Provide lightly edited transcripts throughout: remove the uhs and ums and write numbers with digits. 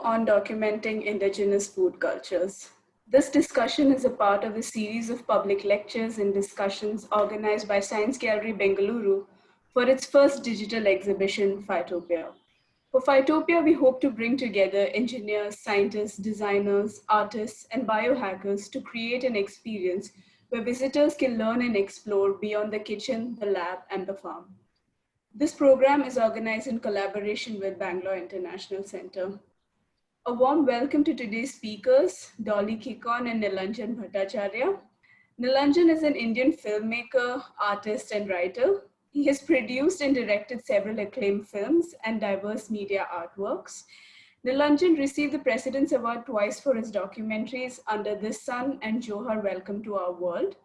on documenting Indigenous food cultures. This discussion is a part of a series of public lectures and discussions organized by Science Gallery Bengaluru for its first digital exhibition, Phytopia. For Phytopia, we hope to bring together engineers, scientists, designers, artists, and biohackers to create an experience where visitors can learn and explore beyond the kitchen, the lab, and the farm. This program is organized in collaboration with Bangalore International Center. A warm welcome to today's speakers, Dolly Kikon and Nilanjan Bhattacharya. Nilanjan is an Indian filmmaker, artist, and writer. He has produced and directed several acclaimed films and diverse media artworks. Nilanjan received the President's Award twice for his documentaries Under This Sun and Johar, Welcome to Our World.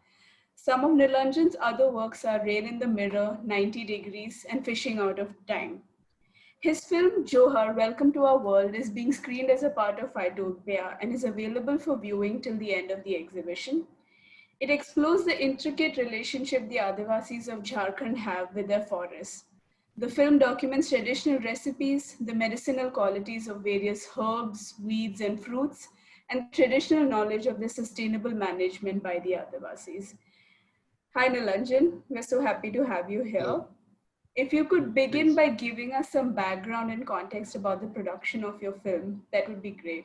Some of Nilanjan's other works are Rain in the Mirror, 90 Degrees, and Fishing Out of Time. His film, Johar, Welcome to Our World, is being screened as a part of Phytopia and is available for viewing till the end of the exhibition. It explores the intricate relationship the Adivasis of Jharkhand have with their forests. The film documents traditional recipes, the medicinal qualities of various herbs, weeds, and fruits, and traditional knowledge of the sustainable management by the Adivasis. Hi, Nilanjan. We're so happy to have you here. Hello. If you could begin by giving us some background and context about the production of your film, that would be great.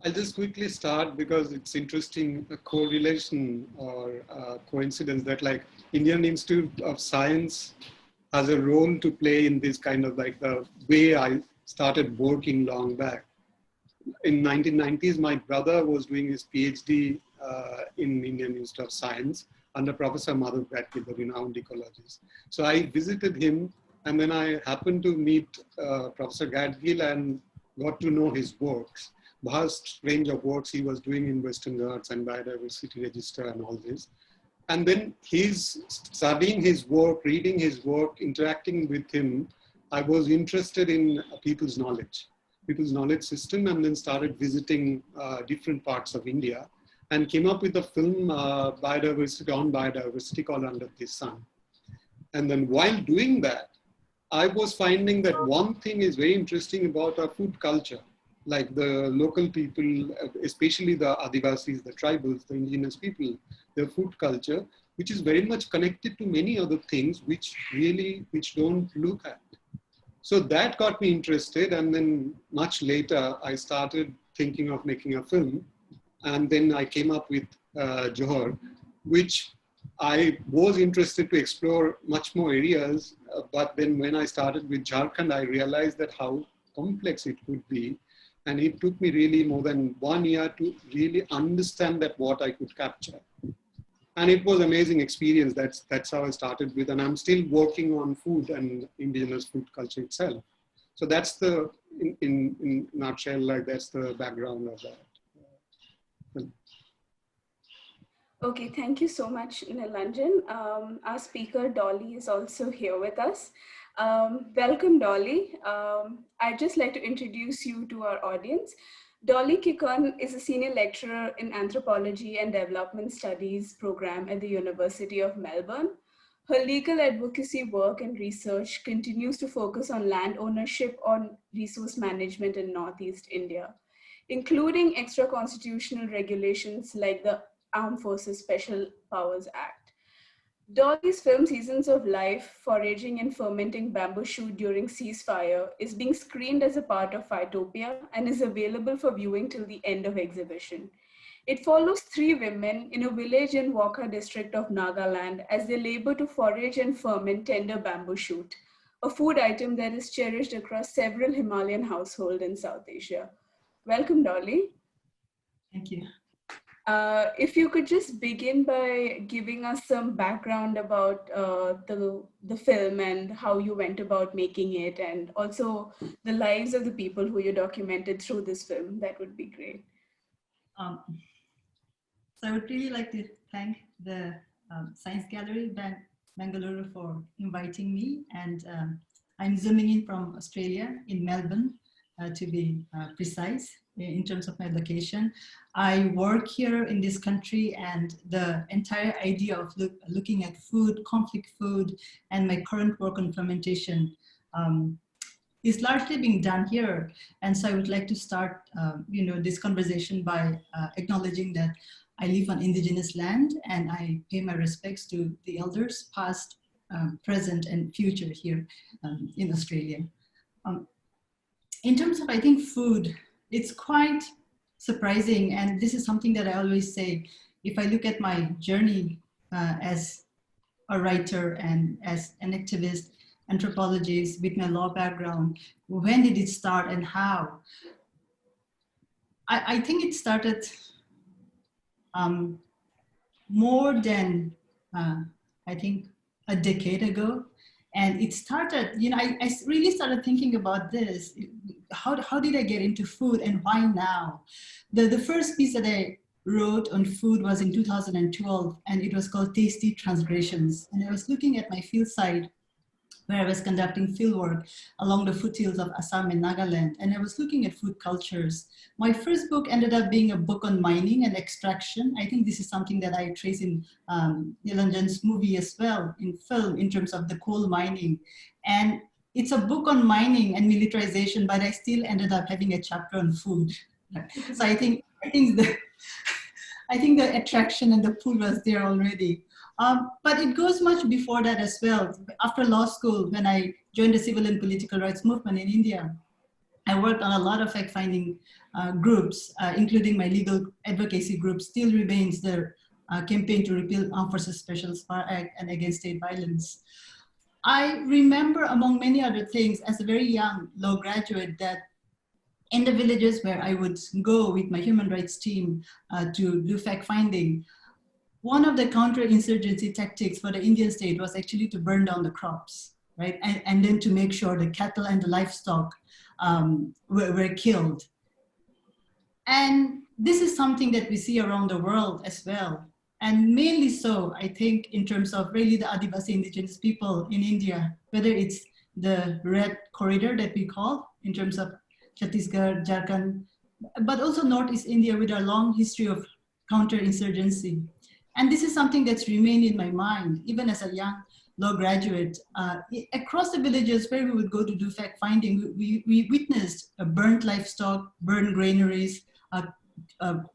I'll just quickly start because it's interesting, a correlation or a coincidence that like Indian Institute of Science has a role to play in this kind of like the way I started working long back. In 1990s, my brother was doing his PhD in Indian Institute of Science under Professor Madhav Gadgil, the renowned ecologist. So I visited him and then I happened to meet Professor Gadgil and got to know his works, vast range of works he was doing in Western Ghats and biodiversity register and all this. And then he's studying his work, reading his work, interacting with him. I was interested in people's knowledge system, and then started visiting different parts of India and came up with a film biodiversity called Under This Sun. And then while doing that, I was finding that one thing is very interesting about our food culture, like the local people, especially the Adivasis, the tribals, the indigenous people, their food culture, which is very much connected to many other things which don't look at. So that got me interested, and then much later I started thinking of making a film, and then I came up with Johar, which I was interested to explore much more areas, but then when I started with Jharkhand, I realized that how complex it could be, and it took me really more than 1 year to really understand that what I could capture. And it was an amazing experience. That's how I started with, and I'm still working on food and indigenous food culture itself. So that's the, in nutshell, like that's the background of that. Okay, thank you so much, Nilanjan. Our speaker, Dolly, is also here with us. Welcome, Dolly. I'd just like to introduce you to our audience. Dolly Kikon is a senior lecturer in Anthropology and Development Studies program at the University of Melbourne. Her legal advocacy work and research continues to focus on land ownership on resource management in Northeast India, including extra-constitutional regulations like the Armed Forces Special Powers Act. Dolly's film Seasons of Life, Foraging and Fermenting Bambooshoot during Ceasefire is being screened as a part of Phytopia and is available for viewing till the end of exhibition. It follows 3 women in a village in Wakha district of Nagaland as they labor to forage and ferment tender bambooshoot, a food item that is cherished across several Himalayan households in South Asia. Welcome, Dolly. Thank you. If you could just begin by giving us some background about the film and how you went about making it, and also the lives of the people who you documented through this film, that would be great. So I would really like to thank the Science Gallery Bengaluru for inviting me, and I'm zooming in from Australia, in Melbourne, to be precise in terms of my location. I work here in this country, and the entire idea of looking at food, conflict food, and my current work on fermentation is largely being done here. And so I would like to start, this conversation by acknowledging that I live on indigenous land and I pay my respects to the elders, past, present, and future here in Australia. In terms of, I think, food, it's quite surprising. And this is something that I always say, if I look at my journey as a writer and as an activist, anthropologist with my law background, when did it start and how? I think it started more than, I think, a decade ago. And it started, I really started thinking about this. How did I get into food and why now? The first piece that I wrote on food was in 2012, and it was called Tasty Transgressions. And I was looking at my field site where I was conducting fieldwork along the foothills of Assam and Nagaland, and I was looking at food cultures. My first book ended up being a book on mining and extraction. I think this is something that I trace in Nilanjan's movie as well, in film, in terms of the coal mining. And it's a book on mining and militarization, but I still ended up having a chapter on food. So I think the attraction and the pull was there already. But it goes much before that as well. After law school, when I joined the civil and political rights movement in India, I worked on a lot of fact-finding groups, including my legal advocacy group, Still Remains, the campaign to repeal Armed Forces Special Power Act and against state violence. I remember, among many other things, as a very young law graduate, that in the villages where I would go with my human rights team to do fact-finding, one of the counterinsurgency tactics for the Indian state was actually to burn down the crops, right? And then to make sure the cattle and the livestock were killed. And this is something that we see around the world as well. And mainly so, I think, in terms of really the Adivasi indigenous people in India, whether it's the Red Corridor that we call, in terms of Chhattisgarh, Jharkhand, but also Northeast India with our long history of counterinsurgency. And this is something that's remained in my mind, even as a young law graduate. Across the villages where we would go to do fact finding, we witnessed burnt livestock, burnt granaries,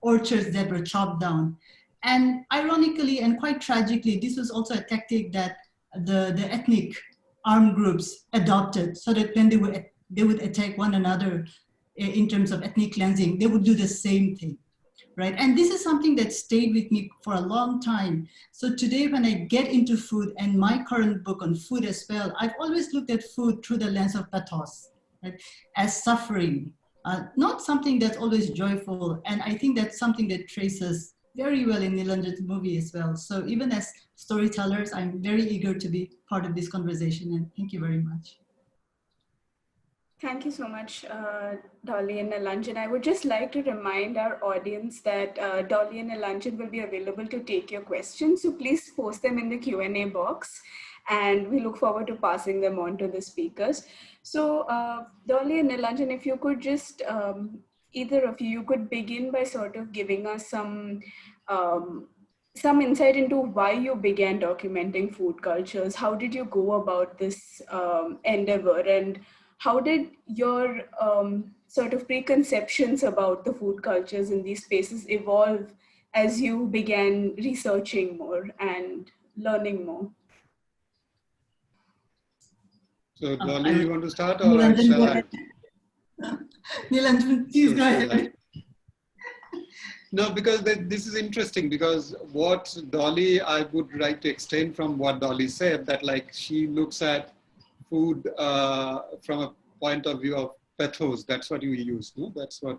orchards that were chopped down. And ironically and quite tragically, this was also a tactic that the ethnic armed groups adopted, so that when they would attack one another in terms of ethnic cleansing, they would do the same thing. Right? And this is something that stayed with me for a long time. So today when I get into food, and my current book on food as well, I've always looked at food through the lens of pathos, right? As suffering, not something that's always joyful. And I think that's something that traces very well in Nilanjan's movie as well. So even as storytellers, I'm very eager to be part of this conversation, and thank you very much. Thank you so much, Dolly and Nilanjan. I would just like to remind our audience that Dolly and Nilanjan will be available to take your questions. So please post them in the Q&A box, and we look forward to passing them on to the speakers. So Dolly and Nilanjan, if you could just, either of you could begin by sort of giving us some insight into why you began documenting food cultures. How did you go about this endeavor, and how did your sort of preconceptions about the food cultures in these spaces evolve as you began researching more and learning more? So Dolly, you want to start, or shall I? Nilanjan, please go ahead. No, because this is interesting, because what Dolly, I would like to extend from what Dolly said, that like she looks at food from a point of view of pathos. That's what you use, no? That's what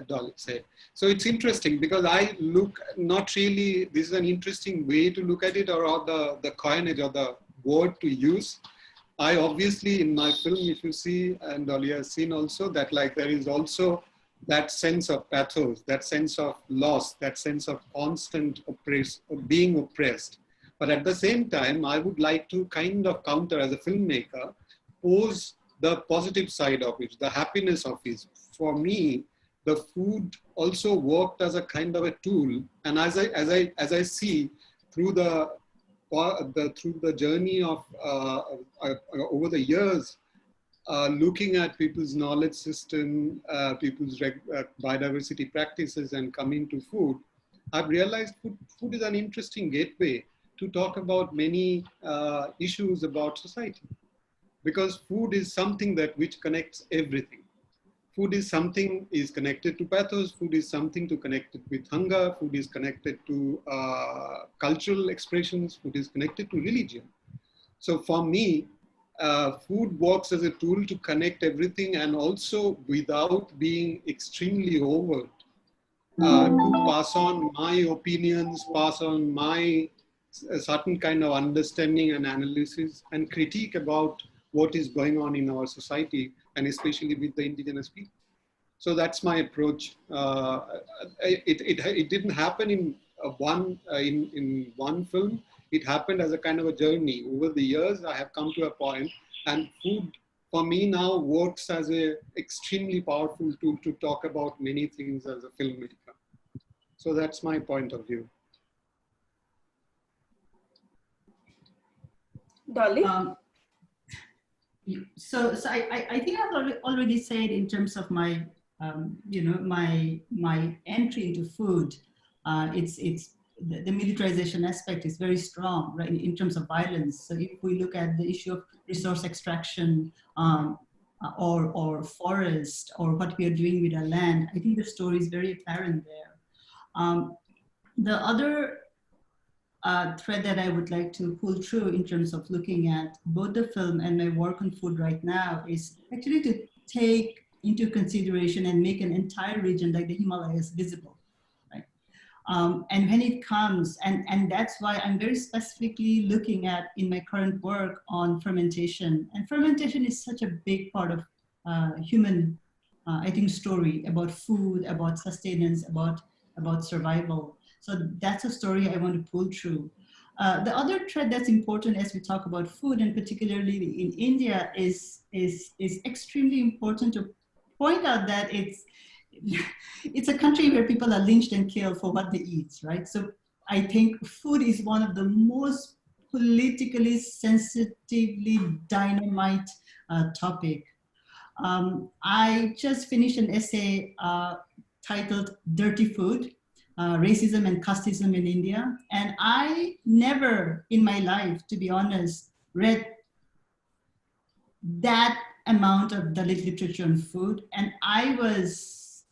Dolly said. So it's interesting because I look, not really, this is an interesting way to look at it, or the coinage or the word to use. I obviously, in my film, if you see, and Dolly has seen also, that like there is also that sense of pathos, that sense of loss, that sense of constant being oppressed. But at the same time, I would like to kind of counter, as a filmmaker, pose the positive side of it, the happiness of it. For me, the food also worked as a kind of a tool. And as I see through the journey of over the years, looking at people's knowledge system, people's biodiversity practices and coming to food, I've realized food is an interesting gateway to talk about many issues about society. Because food is something that which connects everything. Food is something is connected to pathos, food is something to connected with hunger, food is connected to cultural expressions, food is connected to religion. So for me, food works as a tool to connect everything and also without being extremely overt, to pass on my opinions, pass on my certain kind of understanding and analysis and critique about what is going on in our society, and especially with the indigenous people. So that's my approach. It didn't happen in one film. It happened as a kind of a journey. Over the years, I have come to a point, and food for me now works as an extremely powerful tool to talk about many things as a filmmaker. So that's my point of view. Dolly? So I think I've already said in terms of my, my entry into food, the militarization aspect is very strong, right, in terms of violence. So if we look at the issue of resource extraction or forest or what we are doing with our land, I think the story is very apparent there. The other thread that I would like to pull through in terms of looking at both the film and my work on food right now is actually to take into consideration and make an entire region like the Himalayas visible, right? And when it comes, and that's why I'm very specifically looking at in my current work on fermentation. And fermentation is such a big part of human, I think, story about food, about sustenance, about survival. So that's a story I want to pull through. The other thread that's important as we talk about food, and particularly in India, is extremely important to point out that it's a country where people are lynched and killed for what they eat, right? So I think food is one of the most politically sensitively dynamite topic. I just finished an essay titled Dirty Food, Racism and Casteism in India. And I never in my life, to be honest, read that amount of Dalit literature on food. And I was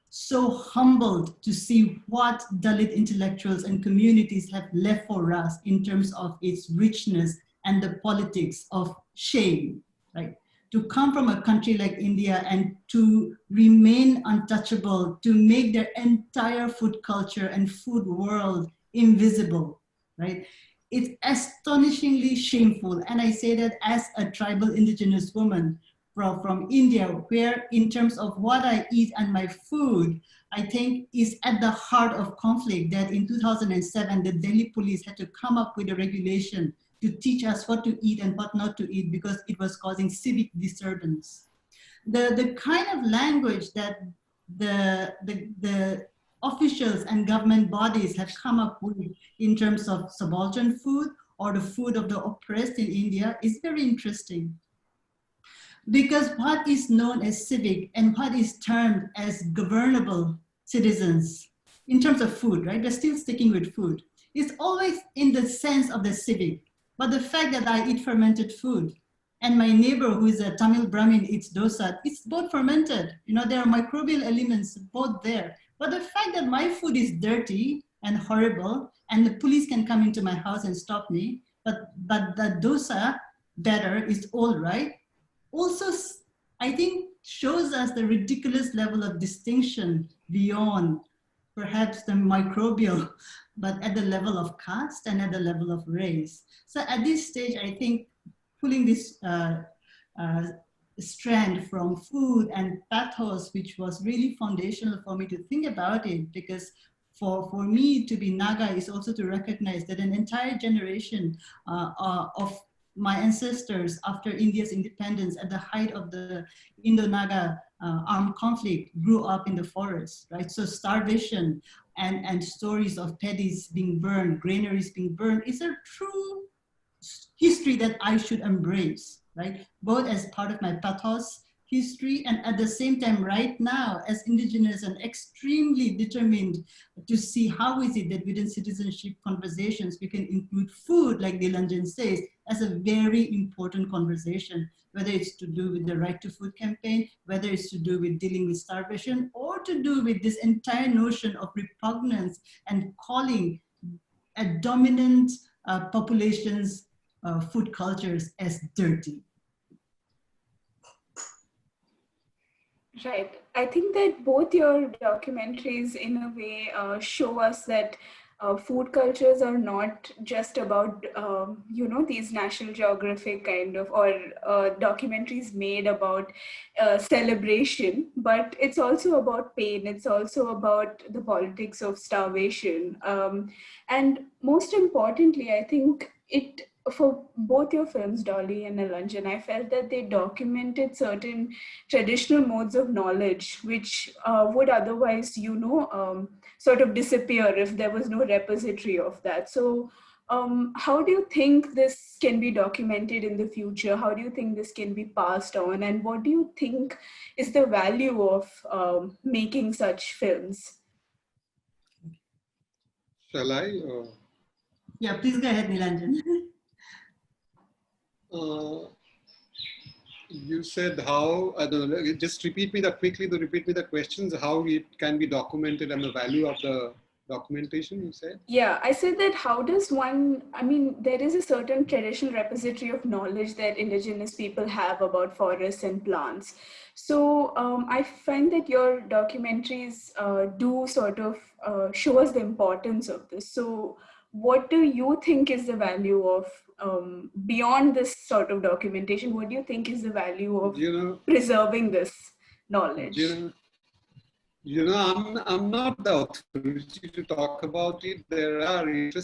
so humbled to see what Dalit intellectuals and communities have left for us in terms of its richness and the politics of shame, right? To come from a country like India and to remain untouchable, to make their entire food culture and food world invisible, right? It's astonishingly shameful. And I say that as a tribal indigenous woman from India, where in terms of what I eat and my food, I think is at the heart of conflict, that in 2007, the Delhi police had to come up with a regulation to teach us what to eat and what not to eat because it was causing civic disturbance. The kind of language that the officials and government bodies have come up with in terms of subaltern food or the food of the oppressed in India is very interesting. Because what is known as civic and what is termed as governable citizens in terms of food, right? We're still sticking with food. It's always in the sense of the civic. But the fact that I eat fermented food and my neighbor who is a Tamil Brahmin eats dosa, it's both fermented. You know, there are microbial elements both there. But the fact that my food is dirty and horrible and the police can come into my house and stop me, but the dosa batter is all right, also, I think, shows us the ridiculous level of distinction beyond perhaps the microbial, but at the level of caste and at the level of race. So at this stage, I think pulling this strand from food and pathos, which was really foundational for me to think about it, because for me to be Naga is also to recognize that an entire generation of my ancestors after India's independence at the height of the Indo-Naga armed conflict grew up in the forest, right? So starvation and stories of paddies being burned, granaries being burned is a true history that I should embrace, right? Both as part of my pathos history and at the same time right now as Indigenous and extremely determined to see how is it that within citizenship conversations we can include food, like Nilanjan says, as a very important conversation, whether it's to do with the Right to Food campaign, whether it's to do with dealing with starvation, or to do with this entire notion of repugnance and calling a dominant population's food cultures as dirty. Right. I think that both your documentaries, in a way, show us that food cultures are not just about, these National Geographic kind of, or documentaries made about celebration, but it's also about pain. It's also about the politics of starvation. And most importantly, I think for both your films, Dolly and Nilanjan, I felt that they documented certain traditional modes of knowledge, which would otherwise, sort of disappear if there was no repository of that. So how do you think this can be documented in the future? How do you think this can be passed on? And what do you think is the value of making such films? Shall I? Yeah, please go ahead, Nilanjan. You said how, I don't know, just repeat me the questions, how it can be documented and the value of the documentation, you said? Yeah, I said that how does one, there is a certain traditional repository of knowledge that Indigenous people have about forests and plants. So I find that your documentaries do sort of show us the importance of this. So what do you think is the value of, beyond this sort of documentation, what do you think is the value of preserving this knowledge? I'm not the authority to talk about it. There are maybe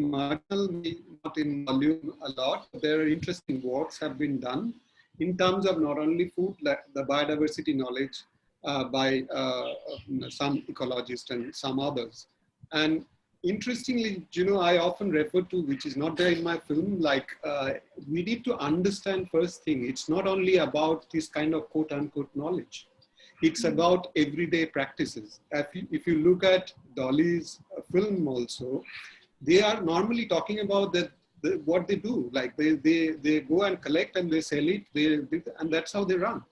marginal, not in volume a lot, but there are interesting works have been done in terms of not only food, like the biodiversity knowledge by some ecologists and some others. And interestingly, I often refer to, which is not there in my film, like we need to understand first thing, it's not only about this kind of quote unquote knowledge. It's about everyday practices. If you look at Dolly's film also, they are normally talking about what they do. Like they go and collect and they sell it, and that's how they run.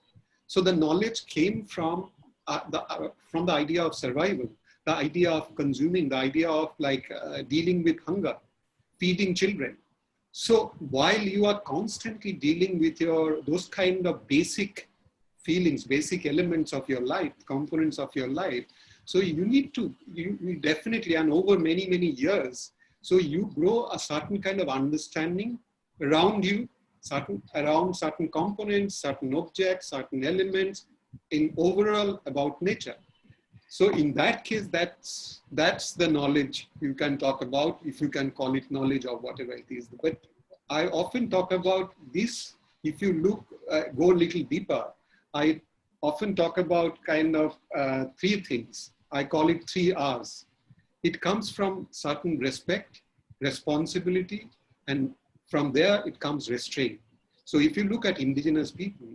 So the knowledge came from the idea of survival, the idea of consuming, the idea of dealing with hunger, feeding children. So while you are constantly dealing with those kind of basic feelings, basic elements of your life, components of your life. So you need to, you definitely, and over many, many years, so you grow a certain kind of understanding around you, around certain components, certain objects, certain elements in overall about nature. So in that case, that's the knowledge you can talk about, if you can call it knowledge or whatever it is. But I often talk about this, if you look, go a little deeper, I often talk about kind of three things. I call it 3 R's. It comes from certain respect, responsibility, and from there it comes restraint. So if you look at Indigenous people,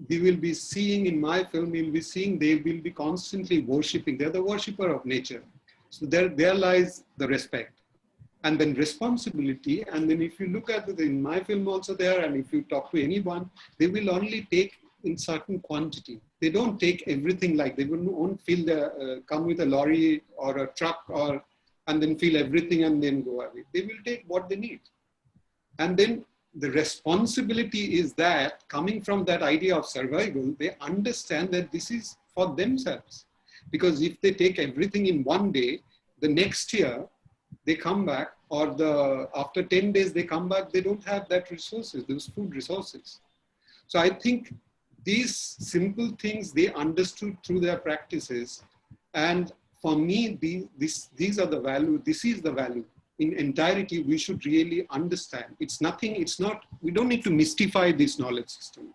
they will be seeing in my film, you'll be seeing they will be constantly worshipping. They're the worshipper of nature. So there lies the respect. And then responsibility. And then if you look at it in my film also there, and if you talk to anyone, they will only take in certain quantity. They don't take everything, like they won't come with a lorry or a truck and then fill everything and then go away. They will take what they need. And then the responsibility is that coming from that idea of survival, they understand that this is for themselves. Because if they take everything in one day, the next year they come back, or after 10 days they come back, they don't have that resources, those food resources. So I think these simple things they understood through their practices. And for me, these are the value, this is the value. In entirety, we should really understand. We don't need to mystify this knowledge system.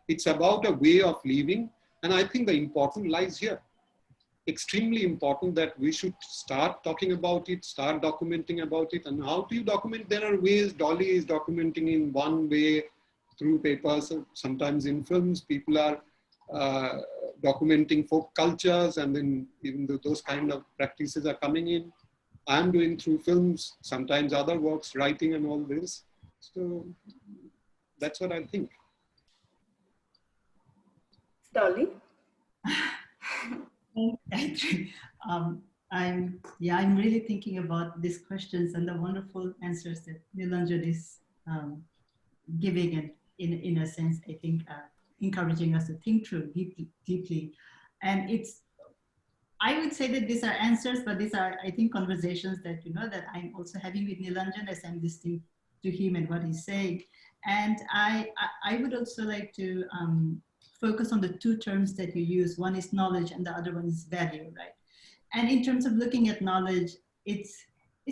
It's about a way of living. And I think the importance lies here. extremely important that we should start talking about it, start documenting about it. And how do you document? There are ways. Dolly is documenting in one way through papers, sometimes in films. People are documenting folk cultures, and then even though those kind of practices are coming in. I'm doing through films, sometimes other works, writing and all this. So that's what I think. Dolly? I'm really thinking about these questions and the wonderful answers that Nilanjan is giving, and in a sense, I think encouraging us to think through deeply. And I would say that these are answers, but these are, I think, conversations that, that I'm also having with Nilanjan as I'm listening to him and what he's saying. And I would also like to focus on the two terms that you use. One is knowledge and the other one is value, right? And in terms of looking at knowledge, it's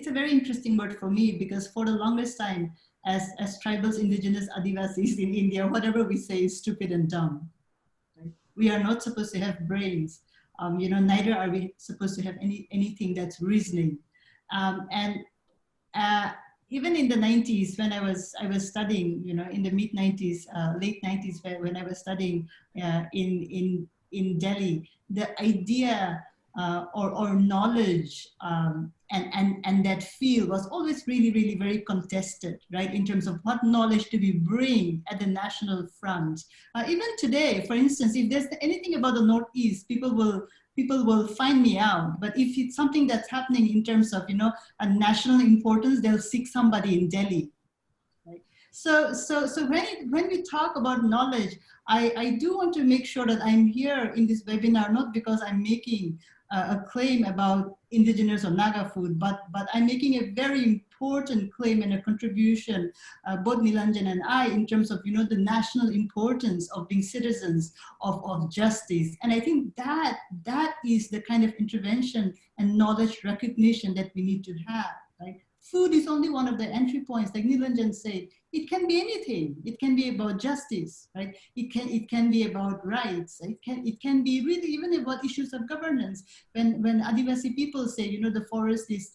a very interesting word for me, because for the longest time, as tribals, indigenous, Adivasis in India, whatever we say is stupid and dumb. Right? We are not supposed to have brains. Neither are we supposed to have anything that's reasoning. Even in the 90s, when I was studying, in the mid 90s, late 90s, when I was studying in Delhi, the idea or knowledge and that field was always really, really very contested, right? In terms of what knowledge do we bring at the national front. Even today, for instance, if there's anything about the Northeast, people will find me out. But if it's something that's happening in terms of, a national importance, they'll seek somebody in Delhi. Right? So when we talk about knowledge, I do want to make sure that I'm here in this webinar, not because I'm making a claim about indigenous or Naga food, but I'm making a very important claim and a contribution, both Nilanjan and I, in terms of, the national importance of being citizens of justice. And I think that is the kind of intervention and knowledge recognition that we need to have, right? Food is only one of the entry points, like Nilanjan said. It can be anything. It can be about justice, right? It can be about rights. It can be really even about issues of governance. When Adivasi people say, the forest is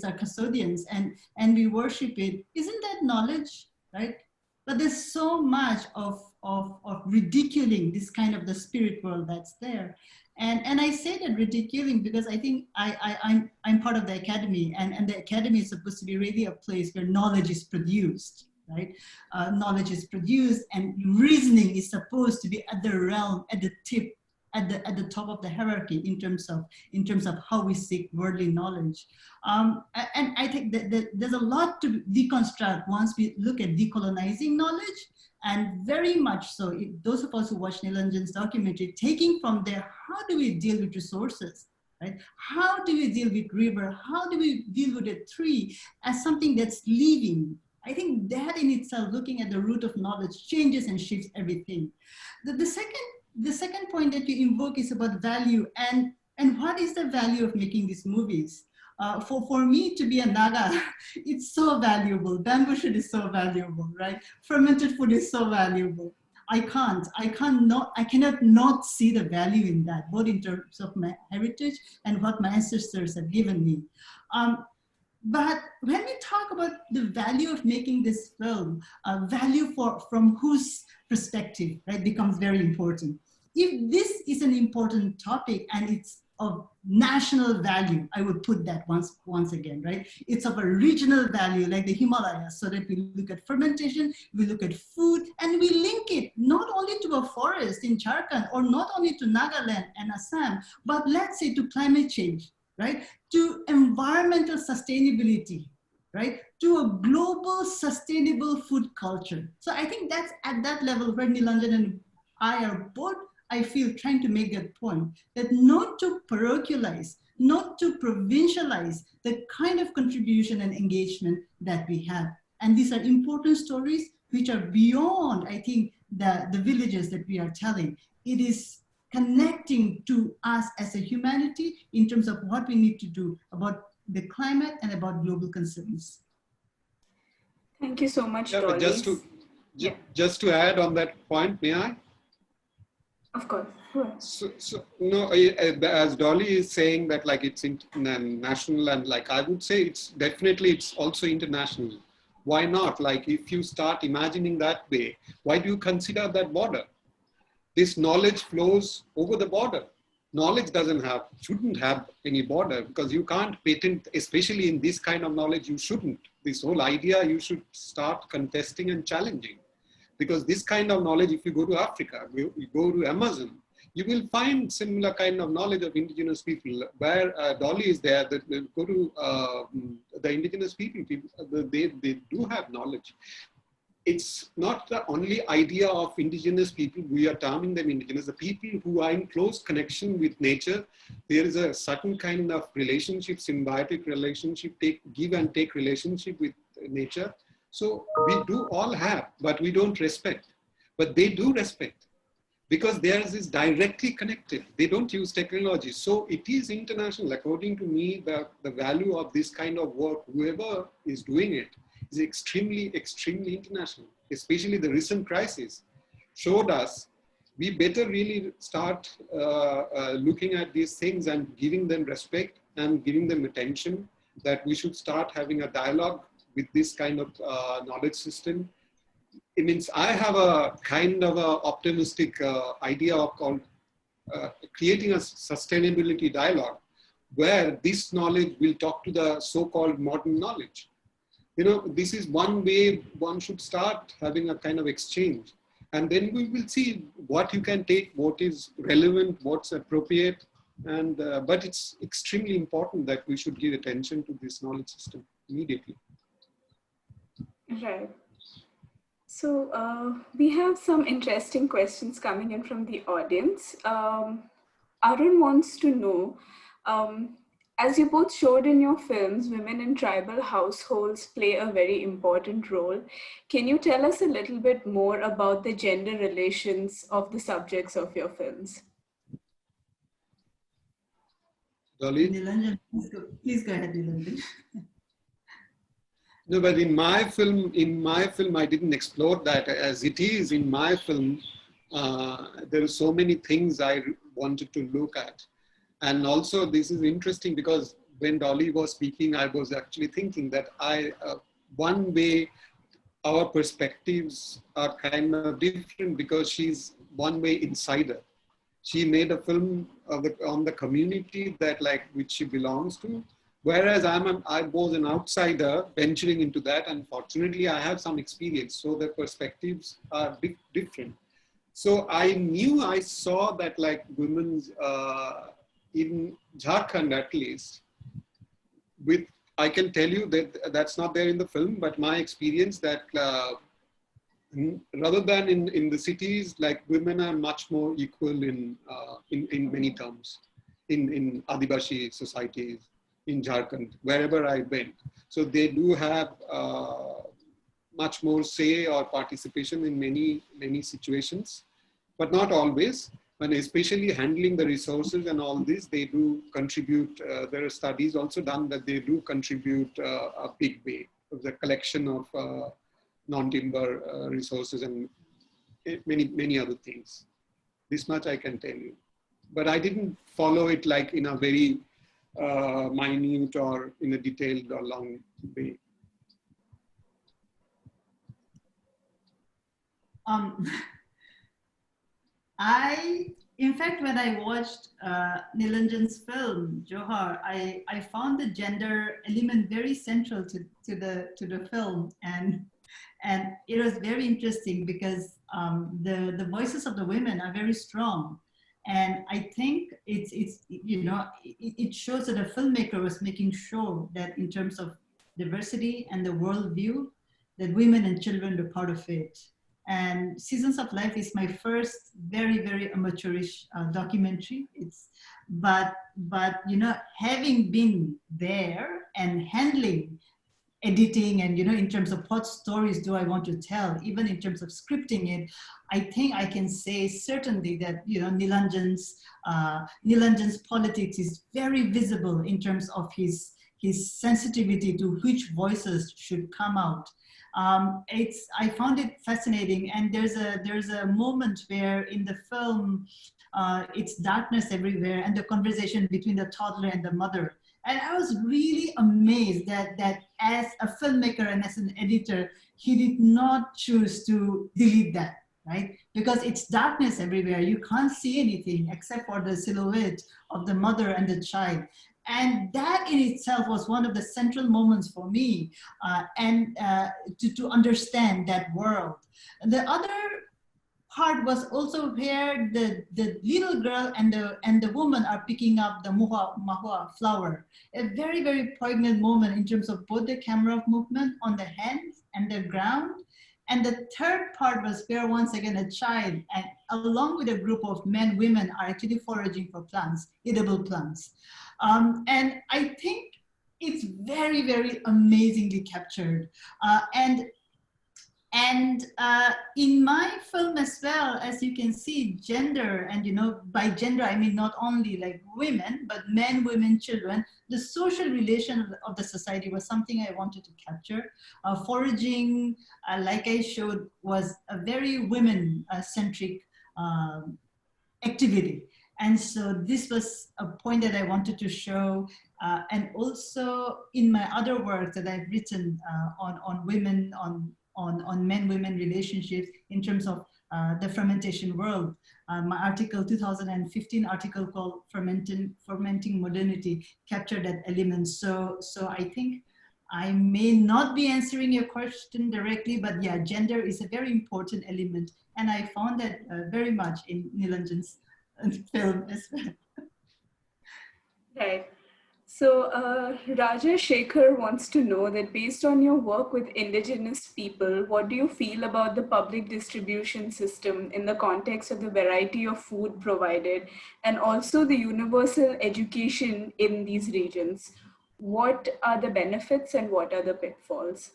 our custodians and we worship it, isn't that knowledge, right? But there's so much of ridiculing this kind of the spirit world that's there. And I say that ridiculing because I think I'm part of the academy, and the academy is supposed to be really a place where knowledge is produced, right? Knowledge is produced, and reasoning is supposed to be at the realm, at the tip, at the top of the hierarchy in terms of how we seek worldly knowledge. And I think that there's a lot to deconstruct once we look at decolonizing knowledge. And very much so, those of us who watch Nilanjan's documentary, taking from there, how do we deal with resources, right? How do we deal with river? How do we deal with a tree as something that's living? I think that in itself, looking at the root of knowledge, changes and shifts everything. The second point that you invoke is about value, and what is the value of making these movies? For me to be a Naga, it's so valuable. Bambooshoot is so valuable, right? Fermented food is so valuable. I cannot not see the value in that, both in terms of my heritage and what my ancestors have given me. But when we talk about the value of making this film, value from whose perspective, right, becomes very important. If this is an important topic and it's of national value, I would put that once again, right? It's of a regional value like the Himalayas, so that we look at fermentation, we look at food, and we link it not only to a forest in Jharkhand or not only to Nagaland and Assam, but let's say to climate change, right? To environmental sustainability, right? To a global sustainable food culture. So I think that's at that level where Nilanjan and I are both, I feel, trying to make that point, that not to parochialize, not to provincialize the kind of contribution and engagement that we have. And these are important stories which are beyond, I think, the villages that we are telling. It is connecting to us as a humanity in terms of what we need to do about the climate and about global concerns. Thank you so much, Yeah, Dolly. but just to add on that point, may I? Of course. So no, as Dolly is saying that like it's international, and like I would say it's definitely it's also international. Why not? Like if you start imagining that way, why do you consider that border? This knowledge flows over the border. Knowledge shouldn't have any border, because you can't patent, especially in this kind of knowledge, you shouldn't. This whole idea you should start contesting and challenging. Because this kind of knowledge, if you go to Africa, you go to Amazon, you will find similar kind of knowledge of indigenous people. Where Dolly is there, that go to the indigenous people they do have knowledge. It's not the only idea of indigenous people, we are terming them indigenous, the people who are in close connection with nature. There is a certain kind of relationship, symbiotic relationship, give and take relationship with nature. So we do all have, but we don't respect. But they do respect, because theirs is directly connected. They don't use technology. So it is international. According to me, the value of this kind of work, whoever is doing it, is extremely, extremely international. Especially the recent crisis showed us we better really start looking at these things and giving them respect and giving them attention, that we should start having a dialogue with this kind of knowledge system. It means I have a kind of a optimistic idea of called creating a sustainability dialogue, where this knowledge will talk to the so-called modern knowledge. You know, this is one way one should start having a kind of exchange. And then we will see what you can take, what is relevant, what's appropriate. And, but it's extremely important that we should give attention to this knowledge system immediately. Right. So we have some interesting questions coming in from the audience. Arun wants to know, as you both showed in your films, women in tribal households play a very important role. Can you tell us a little bit more about the gender relations of the subjects of your films? Dolly? Nilanjan, please go ahead, Nilanjan. No, but in my film, I didn't explore that. As it is in my film, there are so many things I wanted to look at. And also this is interesting because when Dolly was speaking, I was actually thinking that one way our perspectives are kind of different, because she's one way insider. She made a film on the community that which she belongs to. Whereas I was an outsider venturing into that, and fortunately I have some experience, so the perspectives are different. So I saw that women's, in Jharkhand at least, I can tell you that that's not there in the film, but my experience that rather than in the cities, women are much more equal in many terms, in Adivashi societies, in Jharkhand, wherever I went. So they do have much more say or participation in many situations, but not always. And especially handling the resources and all this, they do contribute. There are studies also done that they do contribute a big way of the collection of non-timber resources and many other things. This much I can tell you. But I didn't follow it in a very minute or in a detailed or long way. In fact, when I watched Nilanjan's film, Johar, I found the gender element very central to the film. And it was very interesting because the voices of the women are very strong. And I think it shows that a filmmaker was making sure that in terms of diversity and the worldview, that women and children were part of it. And Seasons of Life is my first very, very amateurish documentary. But having been there and handling editing and in terms of what stories do I want to tell, even in terms of scripting it, I think I can say certainly that Nilanjan's politics is very visible in terms of his his sensitivity to which voices should come out. I found it fascinating, and there's a moment where in the film it's darkness everywhere, and the conversation between the toddler and the mother. And I was really amazed that as a filmmaker and as an editor, he did not choose to delete that, right? Because it's darkness everywhere. You can't see anything except for the silhouette of the mother and the child. And that in itself was one of the central moments for me, to understand that world. The other part was also where the little girl and the woman are picking up the mahua flower. A very, very poignant moment in terms of both the camera movement on the hands and the ground. And the third part was where once again a child, and along with a group of men, women are actually foraging for plants, edible plants. And I think it's very, very amazingly captured. And in my film as well, as you can see, gender, and by gender, I mean not only like women, but men, women, children, the social relation of the society was something I wanted to capture. Foraging, like I showed, was a very women-centric activity. And so this was a point that I wanted to show. And also in my other work that I've written on women, on men-women relationships in terms of the fermentation world. My article, 2015 article called Fermenting Modernity, captured that element. So I think I may not be answering your question directly, but yeah, gender is a very important element. And I found that very much in Nilanjan's film as well. Right. So Raja Shekhar wants to know that based on your work with Indigenous people, what do you feel about the public distribution system in the context of the variety of food provided and also the universal education in these regions? What are the benefits and what are the pitfalls?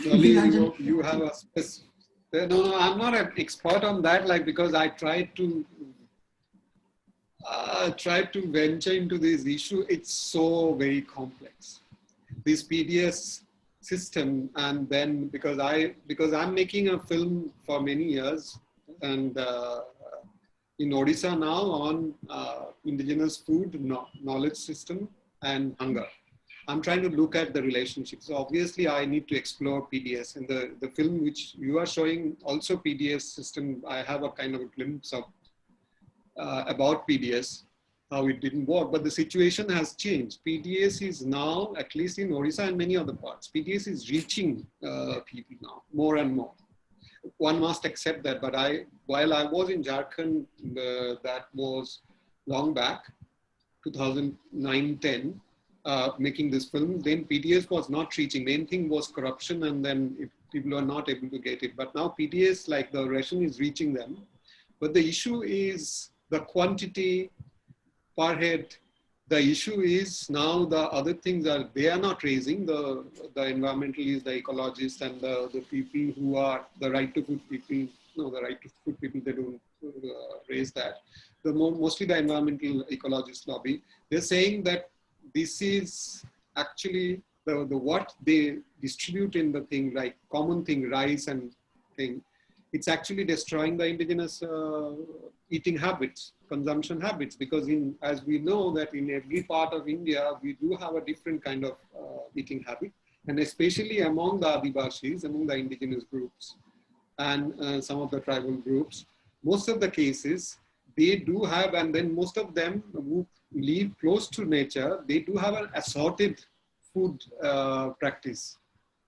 Dolly, you have a specific... No, I'm not an expert on that, like, because I tried to venture into this issue. It's so very complex, this PDS system. And then because I'm making a film for many years, and in Odisha now on indigenous food knowledge system and hunger. I'm trying to look at the relationship. So obviously I need to explore PDS. And the film which you are showing also PDS system, I have a kind of a glimpse of about PDS, how it didn't work, but the situation has changed. PDS is now, at least in Odisha and many other parts, PDS is reaching people now more and more. One must accept that, but while I was in Jharkhand, that was long back, 2009-10, making this film, then PDS was not reaching. Main thing was corruption, and then people are not able to get it. But now PDS, like the ration is reaching them. But the issue is the quantity per head. The issue is now the other things are, they are not raising, the environmentalists, the ecologists, and the people who are the right to food people, the right to food people, they don't raise that. Mostly the environmental ecologist lobby, they're saying that this is actually the what they distribute in the thing, like common thing, rice and thing, it's actually destroying the indigenous eating habits, consumption habits, because as we know that in every part of India, we do have a different kind of eating habit, and especially among the Adivashis, among the indigenous groups and some of the tribal groups, most of the cases, they do have, and then most of them who live close to nature, they do have an assorted food practice,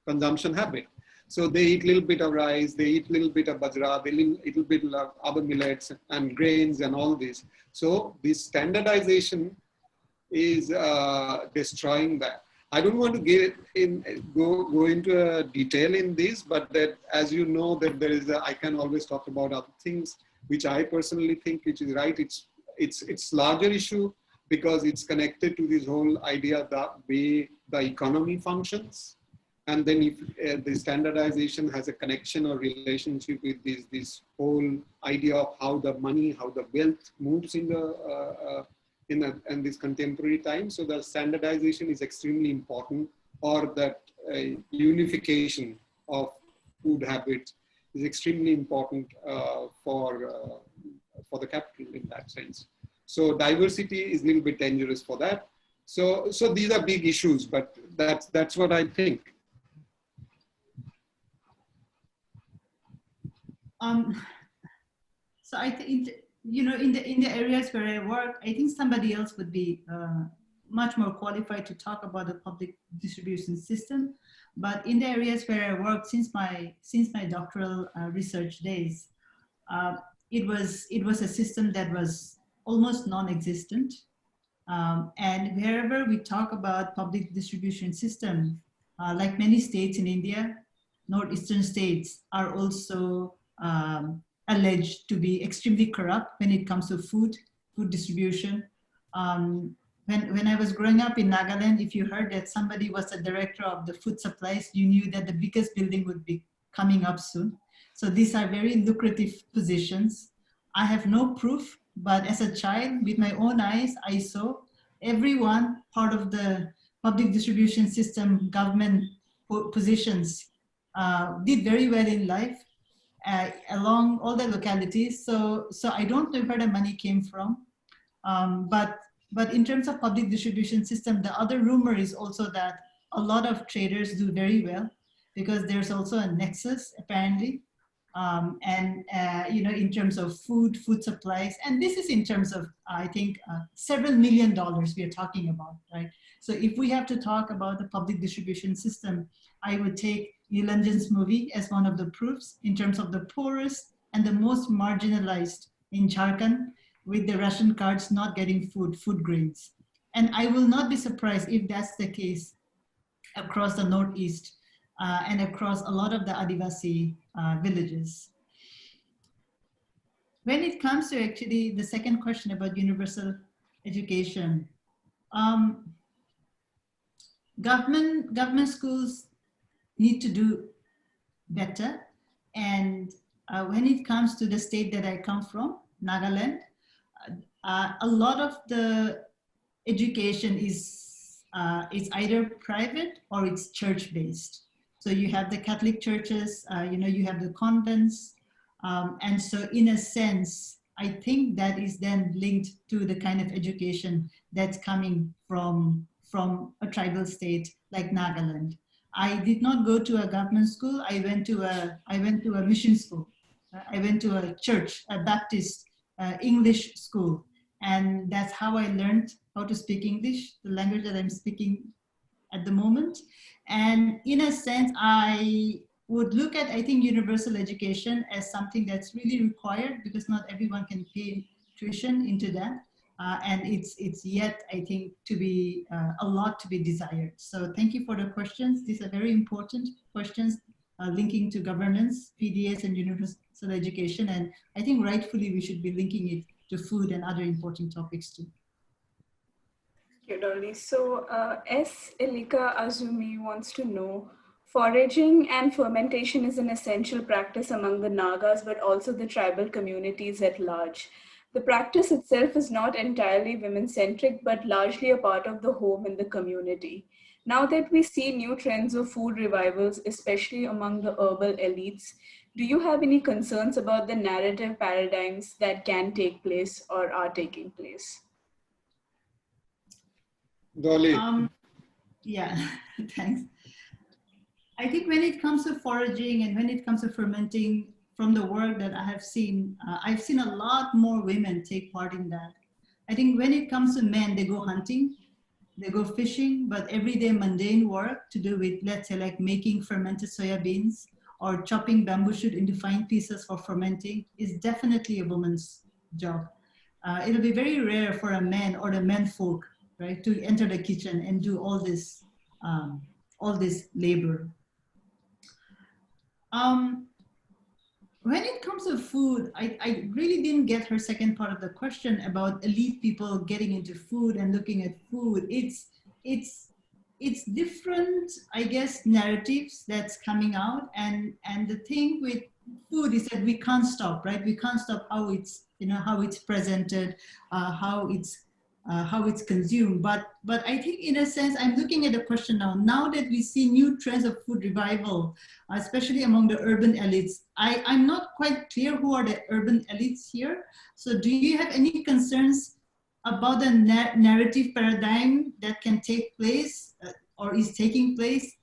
consumption habit. So they eat a little bit of rice, they eat a little bit of bajra, they eat a little bit of other millets and grains and all this. So this standardization is destroying that. I don't want to go into a detail in this, but that, as you know, that there is I can always talk about other things, which I personally think which is right. It's larger issue because it's connected to this whole idea that way the economy functions. And then if the standardization has a connection or relationship with this whole idea of how the money, how the wealth moves in in this contemporary time. So the standardization is extremely important, or that unification of food habits is extremely important for the capital in that sense. So diversity is a little bit dangerous for that. So these are big issues, but that's what I think. So I think, you know, in the areas where I work, I think somebody else would be much more qualified to talk about the public distribution system. But in the areas where I worked since my doctoral research days, it was a system that was almost non-existent. And wherever we talk about public distribution system, like many states in India, northeastern states are also alleged to be extremely corrupt when it comes to food distribution. When I was growing up in Nagaland, if you heard that somebody was the director of the food supplies, you knew that the biggest building would be coming up soon. So these are very lucrative positions. I have no proof, but as a child, with my own eyes, I saw everyone part of the public distribution system, government positions, did very well in life along all the localities. So I don't know where the money came from, but in terms of public distribution system, the other rumor is also that a lot of traders do very well because there's also a nexus apparently. You know, in terms of food supplies, and this is in terms of, I think, several $1 million we are talking about, right? So if we have to talk about the public distribution system, I would take Nilanjan's movie as one of the proofs in terms of the poorest and the most marginalized in Jharkhand, with the ration cards not getting food grains. And I will not be surprised if that's the case across the Northeast and across a lot of the Adivasi villages. When it comes to actually the second question about universal education, government schools need to do better. And when it comes to the state that I come from, Nagaland, a lot of the education is either private or it's church-based. So you have the Catholic churches, you know, you have the convents. And so in a sense, I think that is then linked to the kind of education that's coming from a tribal state like Nagaland. I did not go to a government school. I went to a mission school. I went to a church, a Baptist English school. And that's how I learned how to speak English, the language that I'm speaking at the moment. And in a sense, I would look at, I think, universal education as something that's really required because not everyone can pay tuition into that. And it's yet, I think, to be a lot to be desired. So thank you for the questions. These are very important questions linking to governance, PDS, and universal education. And I think rightfully we should be linking it to food and other important topics too. Thank you, Dolly. So S. Elika Azumi wants to know, foraging and fermentation is an essential practice among the Nagas, but also the tribal communities at large. The practice itself is not entirely women-centric, but largely a part of the home and the community. Now that we see new trends of food revivals, especially among the herbal elites, do you have any concerns about the narrative paradigms that can take place or are taking place? Dolly. Yeah, thanks. I think when it comes to foraging and when it comes to fermenting, from the work that I have seen, I've seen a lot more women take part in that. I think when it comes to men, they go hunting, they go fishing, but everyday mundane work to do with, let's say, like making fermented soya beans or chopping bambooshoot into fine pieces for fermenting is definitely a woman's job. It'll be very rare for a man or the men folk, right, to enter the kitchen and do all this labor. When it comes to food, I really didn't get her second part of the question about elite people getting into food and looking at food. It's different, I guess, narratives that's coming out. And the thing with food is that we can't stop, right? We can't stop how it's, you know, how it's presented, how it's how it's consumed. But I think in a sense, I'm looking at the question now. Now that we see new trends of food revival, especially among the urban elites, I'm not quite clear who are the urban elites here. So do you have any concerns about the narrative paradigm that can take place or is taking place?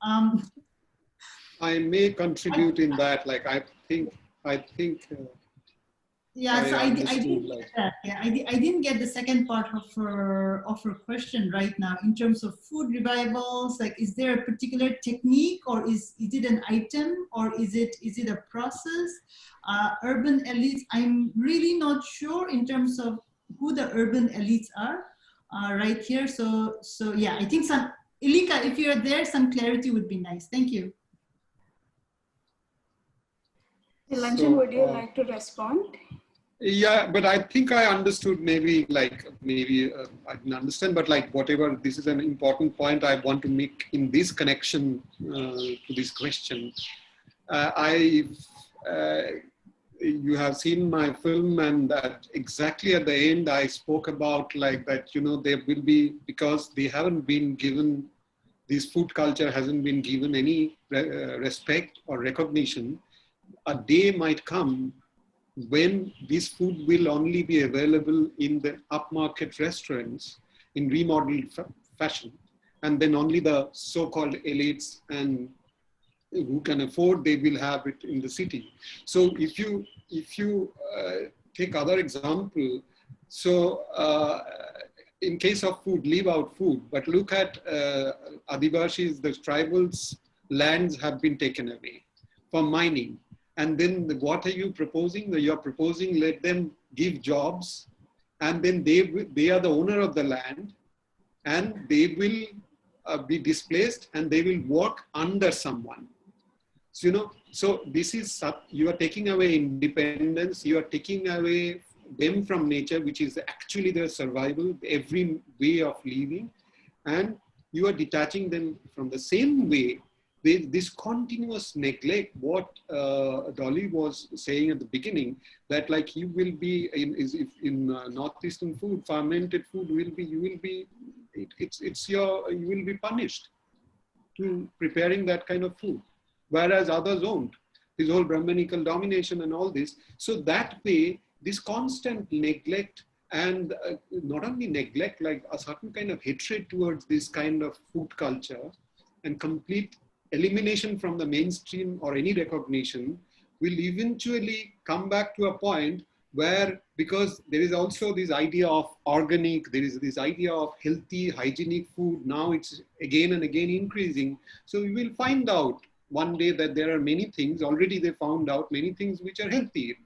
I may contribute in that. Like I think. Yeah, so I didn't like, get that. Yeah, I didn't get the second part of her question right now in terms of food revivals. Like, is there a particular technique, or is it an item, or is it a process? Urban elites, I'm really not sure in terms of who the urban elites are right here. So yeah, I think some Ilika, if you're there, some clarity would be nice. Thank you. Nilanjan, would you like to respond? Yeah, but I think I understood. Maybe I didn't understand, but like whatever. This is an important point I want to make in this connection to this question. You have seen my film, and that exactly at the end I spoke about like that. You know, there will be, because they haven't been given, this food culture hasn't been given any respect or recognition. A day might come when this food will only be available in the upmarket restaurants in remodeled fashion, and then only the so-called elites and who can afford, they will have it in the city. So if you take other example, so in case of food, leave out food, but look at Adivashis, the tribals' lands have been taken away for mining. And then what are you proposing? You're proposing let them give jobs, and then they are the owner of the land, and they will be displaced, and they will work under someone. So, you know, so this is, you are taking away independence, you are taking away them from nature, which is actually their survival, every way of living, and you are detaching them from the same way. This continuous neglect, what Dolly was saying at the beginning, that like you will be in northeastern food, fermented food will be, you will be punished to preparing that kind of food, whereas others won't. This whole Brahmanical domination and all this. So that way, this constant neglect, and not only neglect, like a certain kind of hatred towards this kind of food culture, and complete elimination from the mainstream or any recognition, will eventually come back to a point where, because there is also this idea of organic, there is this idea of healthy, hygienic food, now it's again and again increasing. So we will find out one day that there are many things, already they found out many things which are healthy,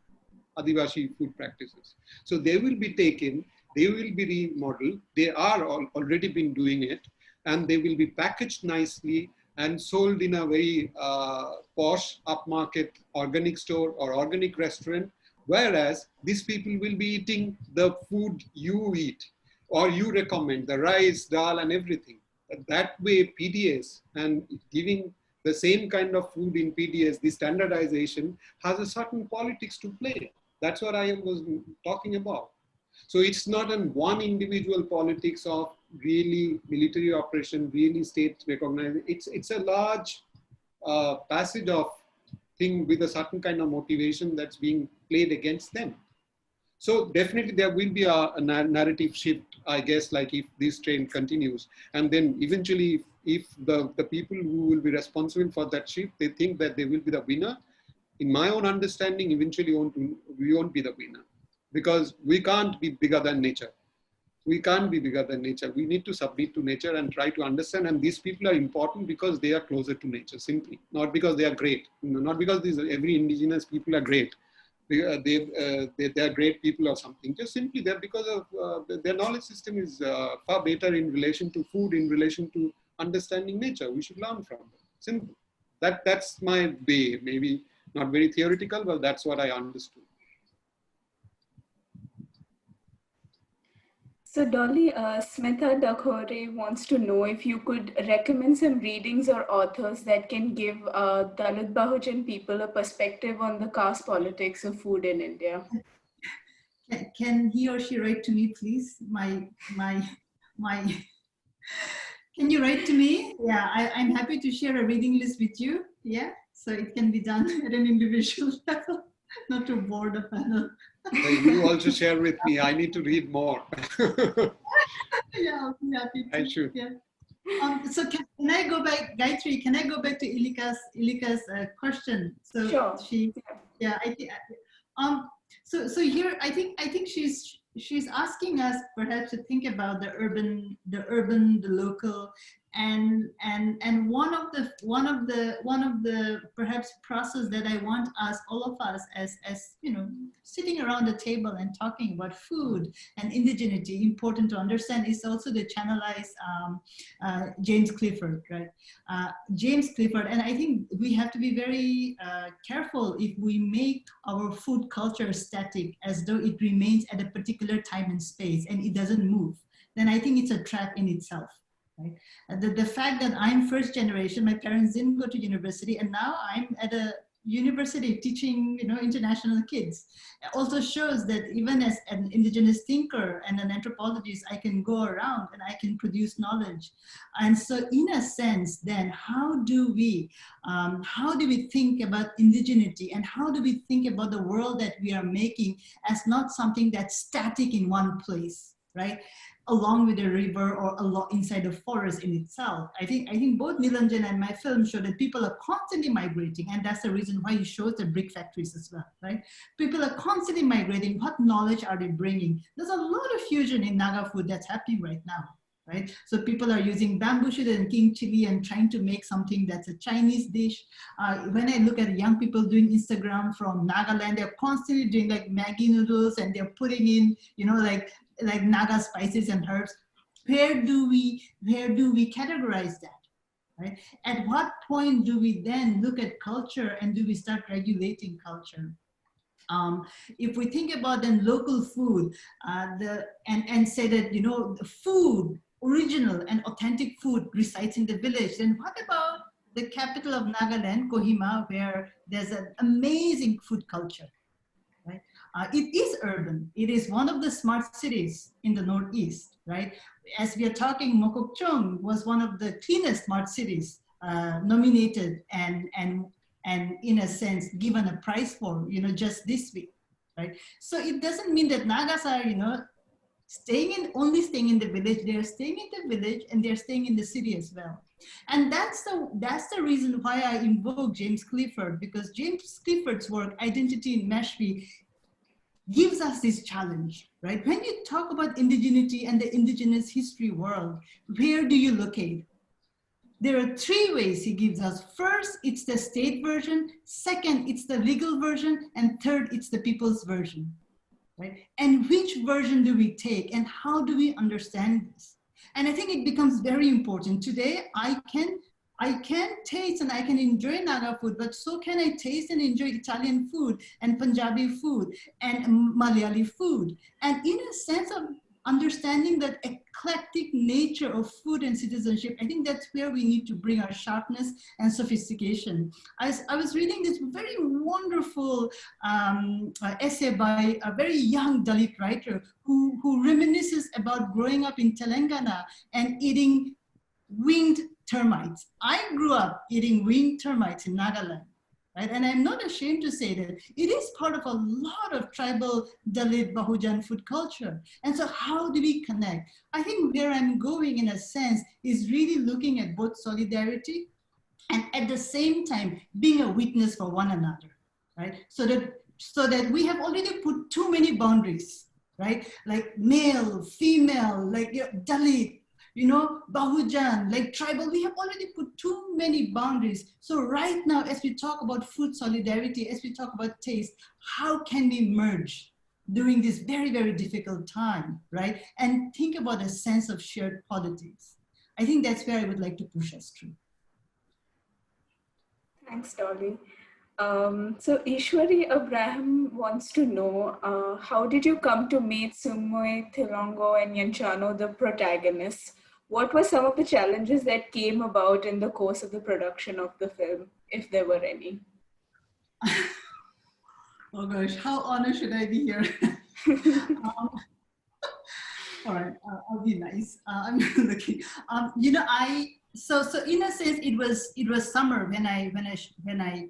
Adivashi food practices. So they will be taken, they will be remodeled, they are already been doing it, and they will be packaged nicely and sold in a very posh upmarket organic store or organic restaurant, whereas these people will be eating the food you eat or you recommend, the rice, dal and everything. That way PDS and giving the same kind of food in PDS, the standardization has a certain politics to play. That's what I was talking about. So it's not an one individual politics of really military operation, really state recognized. It's a large passage of thing with a certain kind of motivation that's being played against them. So definitely there will be a narrative shift, I guess, like if this trend continues. And then eventually, if the people who will be responsible for that shift, they think that they will be the winner, in my own understanding, eventually we won't be the winner. Because we can't be bigger than nature. We can't be bigger than nature. We need to submit to nature and try to understand. And these people are important because they are closer to nature, simply. Not because they are great. Not because every indigenous people are great. They are great people or something. Just simply they're because of their knowledge system is far better in relation to food, in relation to understanding nature. We should learn from them. Simple. That's my way. Maybe not very theoretical, but that's what I understood. So Dolly, Smitha Dakhore wants to know if you could recommend some readings or authors that can give Dalit Bahujan people a perspective on the caste politics of food in India. can he or she write to me, please? Can you write to me? Yeah, I'm happy to share a reading list with you. Yeah, so it can be done at an individual level, not to bore the panel. You also share with me. I need to read more. Yeah, I'll be happy to. I should. Yeah. So can I go back, Gayatri? Can I go back to Ilika's question? So Sure. yeah, I think. So here, I think she's asking us perhaps to think about the urban, the local, and one of the perhaps process that I want us, all of us, as sitting around the table and talking about food and indigeneity, important to understand is also the channelized James Clifford, right? James Clifford, and I think we have to be very careful if we make our food culture static, as though it remains at a particular time and space and it doesn't move. Then I think it's a trap in itself. Right? The fact that I'm first generation, my parents didn't go to university, and now I'm at a university teaching international kids, also shows that even as an indigenous thinker and an anthropologist, I can go around and I can produce knowledge. And so in a sense, then how do we think about indigeneity, and how do we think about the world that we are making as not something that's static in one place, right? Along with a river or inside a forest in itself. I think both Nilanjan and my film show that people are constantly migrating, and that's the reason why he shows the brick factories as well, right? People are constantly migrating. What knowledge are they bringing? There's a lot of fusion in Naga food that's happening right now, right? So people are using Bambooshoot and king chili and trying to make something that's a Chinese dish. When I look at young people doing Instagram from Nagaland, they're constantly doing like Maggi noodles, and they're putting in, like Naga spices and herbs. Where do we categorize that, right? At what point do we then look at culture, and do we start regulating culture? If we think about then local food, and say that the food, original and authentic food, resides in the village, then what about the capital of Nagaland, Kohima, where there's an amazing food culture? Right? It is urban. It is one of the smart cities in the Northeast, right? As we are talking, Mokokchung was one of the cleanest smart cities, nominated and in a sense given a prize for, just this week, right? So it doesn't mean that Nagas are, only staying in the village. They're staying in the village, and they're staying in the city as well. And that's the reason why I invoke James Clifford, because James Clifford's work, Identity in Mashpee, gives us this challenge, right? When you talk about indigeneity and the indigenous history world, where do you locate? There are three ways he gives us. First, it's the state version. Second, it's the legal version. And third, it's the people's version, right? And which version do we take, and how do we understand this? And I think it becomes very important. Today, I can taste and I can enjoy Naga food, but so can I taste and enjoy Italian food and Punjabi food and Malayali food. And in a sense of understanding that eclectic nature of food and citizenship, I think that's where we need to bring our sharpness and sophistication. I was reading this very wonderful essay by a very young Dalit writer who reminisces about growing up in Telangana and eating winged termites. I grew up eating winged termites in Nagaland, right? And I'm not ashamed to say that it is part of a lot of tribal Dalit Bahujan food culture. And so how do we connect? I think where I'm going in a sense is really looking at both solidarity and at the same time being a witness for one another, right? So that we have already put too many boundaries, right? Like male, female, like Dalit, Bahujan, like tribal, we have already put too many boundaries. So right now, as we talk about food solidarity, as we talk about taste, how can we merge during this very, very difficult time, right? And think about a sense of shared politics. I think that's where I would like to push us through. Thanks, Dolly. So Ishwari Abraham wants to know, how did you come to meet Sumoy, Thilongo, and Yanchano, the protagonists? What were some of the challenges that came about in the course of the production of the film, if there were any? Oh gosh, how honored should I be here? Um, all right, I'll be nice. I'm looking. You know, so in a sense, it was summer when I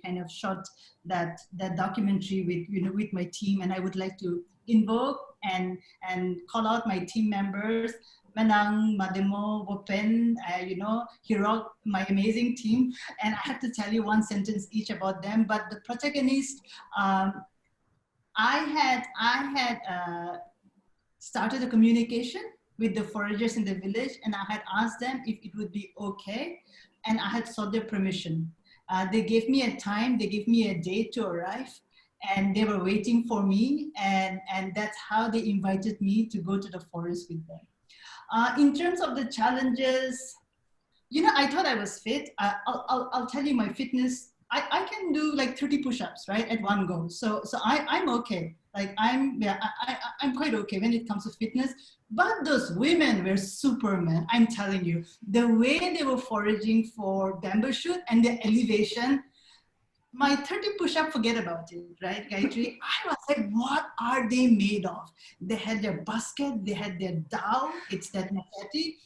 kind of shot that documentary with my team, and I would like to invoke and call out my team members. Manang, Mademo, Wopen, Hirok, my amazing team, and I have to tell you one sentence each about them. But the protagonist, I had started a communication with the foragers in the village, and I had asked them if it would be okay, and I had sought their permission. They gave me a time, they gave me a date to arrive, and they were waiting for me, and that's how they invited me to go to the forest with them. In terms of the challenges, I thought I was fit. I'll tell you my fitness. I can do like 30 push-ups, right, at one go. So I'm okay. Like I'm quite okay when it comes to fitness. But those women were supermen. I'm telling you, the way they were foraging for Bambooshoot and the elevation, my 30 push-up, forget about it, right, Gayatri? I was like, what are they made of? They had their basket, they had their dao, it's that machete,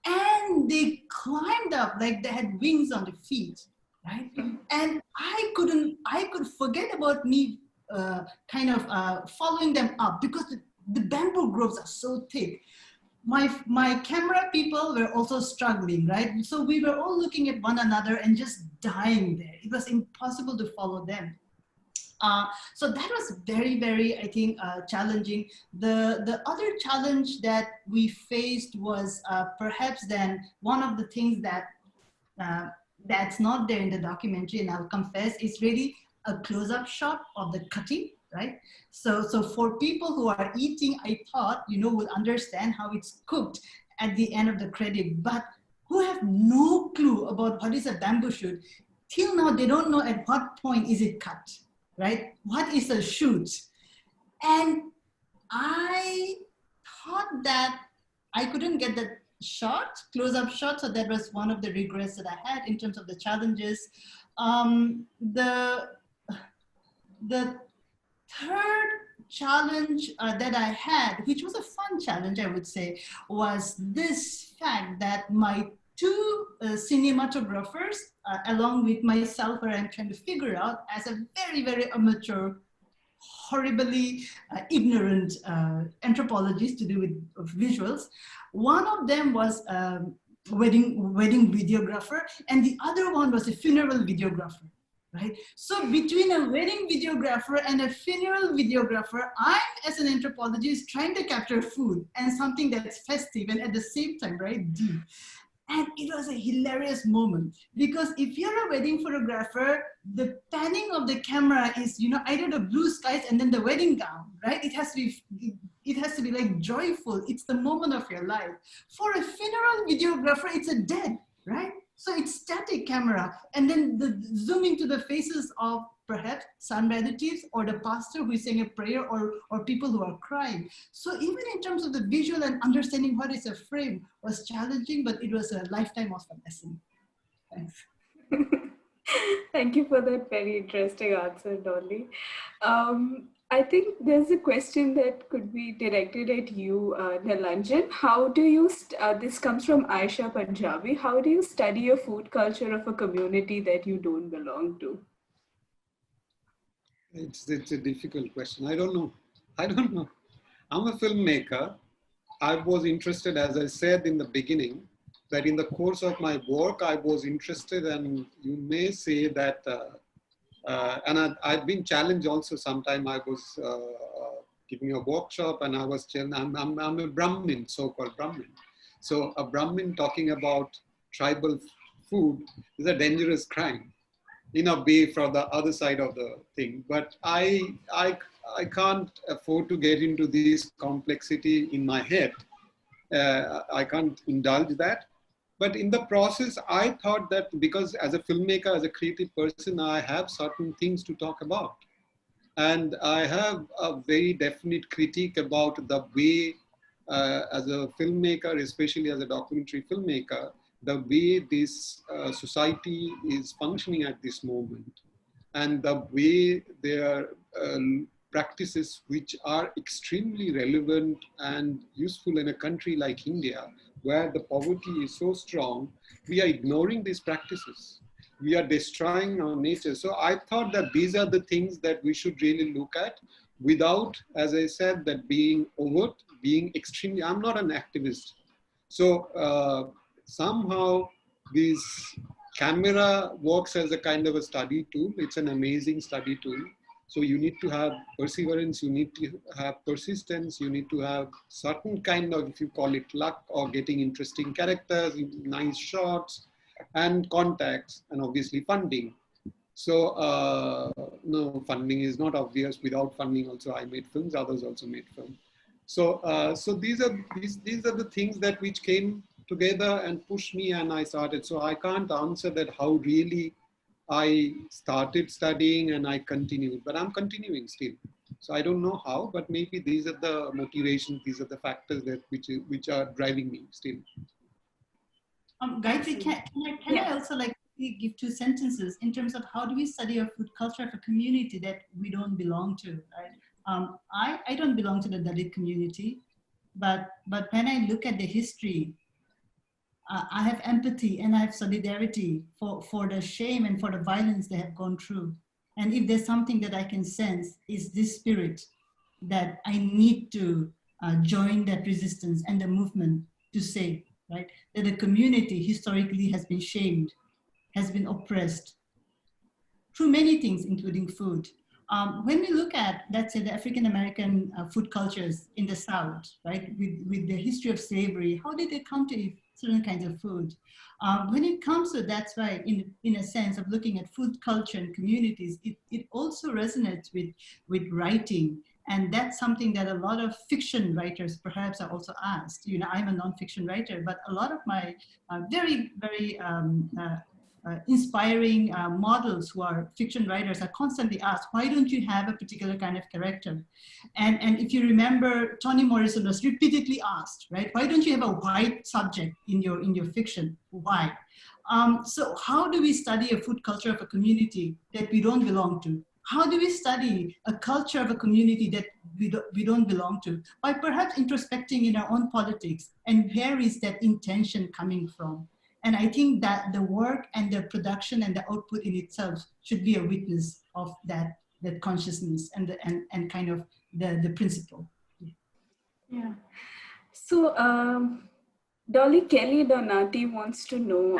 and they climbed up like they had wings on the feet, right? And I could forget about me following them up because the bamboo groves are so thick. My camera people were also struggling, right? So we were all looking at one another and just dying there. It was impossible to follow them. So that was very, very, I think, challenging. The other challenge that we faced was perhaps then one of the things that's not there in the documentary, and I'll confess, is really a close-up shot of the cutting, right? So for people who are eating, I thought, would understand how it's cooked at the end of the credit, but who have no clue about what is a bamboo shoot, till now they don't know at what point is it cut, right? What is a shoot? And I thought that I couldn't get the close-up shot, so that was one of the regrets that I had in terms of the challenges. The third challenge that I had, which was a fun challenge, I would say, was this fact that my two cinematographers, along with myself, where I'm trying to figure out as a very, very amateur, horribly ignorant anthropologist to do with visuals. One of them was a wedding videographer, and the other one was a funeral videographer. Right? So between a wedding videographer and a funeral videographer, I, as an anthropologist, trying to capture food and something that's festive and at the same time, right, deep. And it was a hilarious moment because if you're a wedding photographer, the panning of the camera is, either the blue skies and then the wedding gown, right? It has to be like joyful. It's the moment of your life. For a funeral videographer, it's a dead, right? So it's static camera, and then the zooming to the faces of perhaps sun relatives or the pastor who is saying a prayer or people who are crying. So even in terms of the visual and understanding what is a frame was challenging, but it was a lifetime of a lesson. Thanks. Thank you for that very interesting answer, Dolly. I think there's a question that could be directed at you, Nilanjan. How do you, this comes from Aisha Punjabi, how do you study a food culture of a community that you don't belong to? It's a difficult question. I don't know. I'm a filmmaker. I was interested, as I said in the beginning, that in the course of my work, I was interested, and you may say that, and I've been challenged also. Sometime I was giving a workshop, and I was challenged. I'm a Brahmin, so-called Brahmin. So a Brahmin talking about tribal food is a dangerous crime, in a way, from the other side of the thing. But I can't afford to get into this complexity in my head. I can't indulge that. But in the process, I thought that because as a filmmaker, as a creative person, I have certain things to talk about. And I have a very definite critique about the way, as a filmmaker, especially as a documentary filmmaker, the way this society is functioning at this moment, and the way they are practices which are extremely relevant and useful in a country like India, where the poverty is so strong, we are ignoring these practices. We are destroying our nature. So I thought that these are the things that we should really look at without, as I said, that being overt, being extremely, I'm not an activist. So somehow this camera works as a kind of a study tool. It's an amazing study tool. So you need to have perseverance, you need to have persistence, you need to have certain kind of, if you call it luck, or getting interesting characters, nice shots, and contacts, and obviously funding. So no, funding is not obvious. Without funding also I made films, others also made films. So these are the things that which came together and pushed me, and I started. So I can't answer that how really I started studying and I continued, but I'm continuing still. So I don't know how, but maybe these are the motivations, these are the factors that which are driving me still. Gayatri, can I also like give 2 sentences in terms of how do we study a food culture of a community that we don't belong to, right? I don't belong to the Dalit community, but when I look at the history, I have empathy and I have solidarity for the shame and for the violence they have gone through. And if there's something that I can sense is this spirit that I need to join that resistance and the movement to say, right, that the community historically has been shamed, has been oppressed through many things, including food. When we look at, let's say, the African-American food cultures in the South, right, with the history of slavery, how did they come to eat certain kinds of food? When it comes to, that's why, in a sense of looking at food culture and communities, it also resonates with writing. And that's something that a lot of fiction writers perhaps are also asked. You know, I'm a nonfiction writer, but a lot of my very, very inspiring models who are fiction writers are constantly asked, why don't you have a particular kind of character? And if you remember, Toni Morrison was repeatedly asked, right? Why don't you have a white subject in your fiction? Why? So how do we study a food culture of a community that we don't belong to? How do we study a culture of a community that we don't belong to? By perhaps introspecting in our own politics, and where is that intention coming from? And I think that the work and the production and the output in itself should be a witness of that consciousness and kind of the principle. Yeah. So Dolly Kelly Donati wants to know,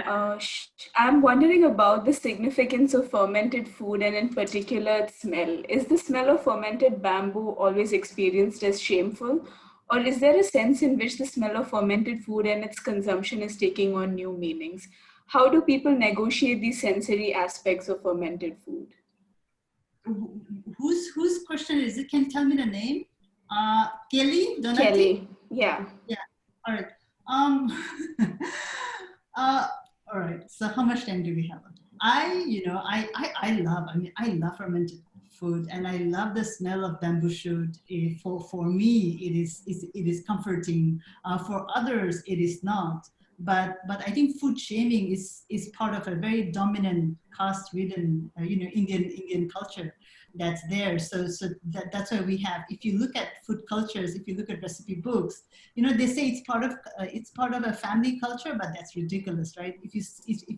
I'm wondering about the significance of fermented food and in particular its smell. Is the smell of fermented bamboo always experienced as shameful? Or is there a sense in which the smell of fermented food and its consumption is taking on new meanings? How do people negotiate these sensory aspects of fermented food? Whose question is it? Can you tell me the name? Kelly Donati? Kelly, yeah. Yeah, all right. All right, so how much time do we have? I love fermented food, and I love the smell of bambooshoot. For me, it is comforting. For others, it is not. But I think food shaming is part of a very dominant caste-ridden, Indian culture that's there. So that's why we have. If you look at food cultures, if you look at recipe books, they say it's part of a family culture, but that's ridiculous, right? If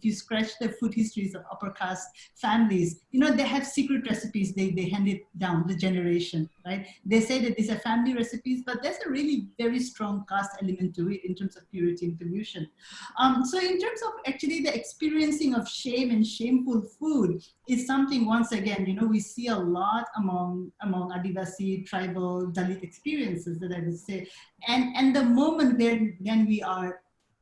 you scratch the food histories of upper caste families, they have secret recipes. They hand it down the generation, right? They say that these are family recipes, but there's a really very strong caste element to it in terms of purity and pollution. So in terms of actually the experiencing of shame and shameful food is something, once again, we see a lot among Adivasi, tribal, Dalit experiences, that I would say. And the moment when we are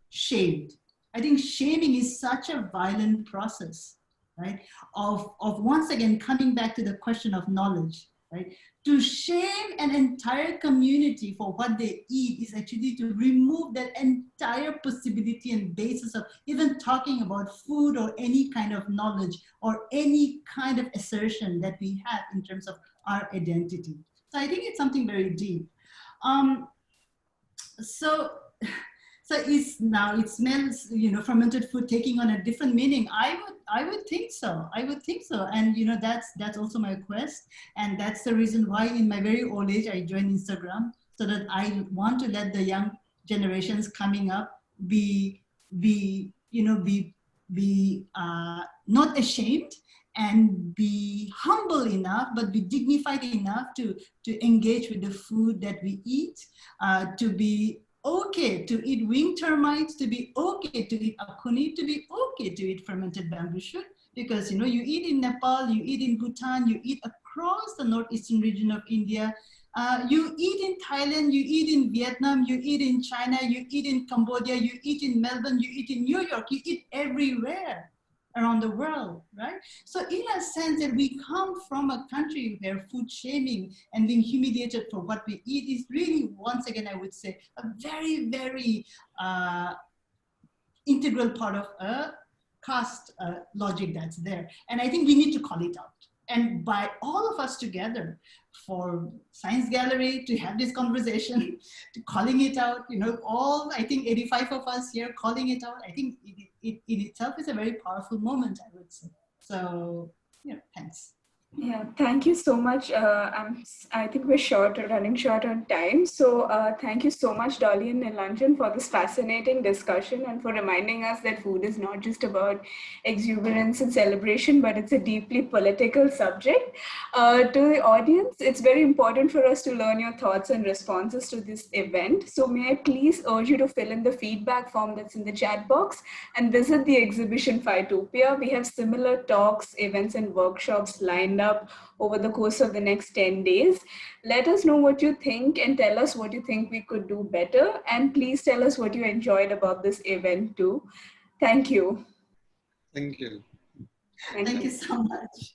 shamed, I think shaming is such a violent process, right? Of once again coming back to the question of knowledge, right? To shame an entire community for what they eat is actually to remove that entire possibility and basis of even talking about food or any kind of knowledge or any kind of assertion that we have in terms of our identity. So I think it's something very deep. So So it smells, fermented food taking on a different meaning. I would think so. I would think so. And that's also my quest. And that's the reason why in my very old age I joined Instagram, so that I want to let the young generations coming up be not ashamed, and be humble enough, but be dignified enough to engage with the food that we eat, to be okay to eat winged termites, to be okay to eat akuni, to be okay to eat fermented bambooshoot, because you eat in Nepal, you eat in Bhutan, you eat across the northeastern region of India, you eat in Thailand, you eat in Vietnam, you eat in China, you eat in Cambodia, you eat in Melbourne, you eat in New York, you eat everywhere around the world, right? So in a sense that we come from a country where food shaming and being humiliated for what we eat is really, once again, I would say, a very, very integral part of a caste logic that's there. And I think we need to call it out. And by all of us together, for Science Gallery to have this conversation, to calling it out, all, I think 85 of us here calling it out, I think it in itself is a very powerful moment, I would say. So, thanks. Yeah, thank you so much. I think we're running short on time. So thank you so much, Dolly and Nilanjan, for this fascinating discussion and for reminding us that food is not just about exuberance and celebration, but it's a deeply political subject. To the audience, it's very important for us to learn your thoughts and responses to this event. So may I please urge you to fill in the feedback form that's in the chat box and visit the exhibition Phytopia. We have similar talks, events, and workshops lined up over the course of the next 10 days. Let us know what you think and tell us what you think we could do better. And please tell us what you enjoyed about this event too. Thank you. Thank you. Thank you so much.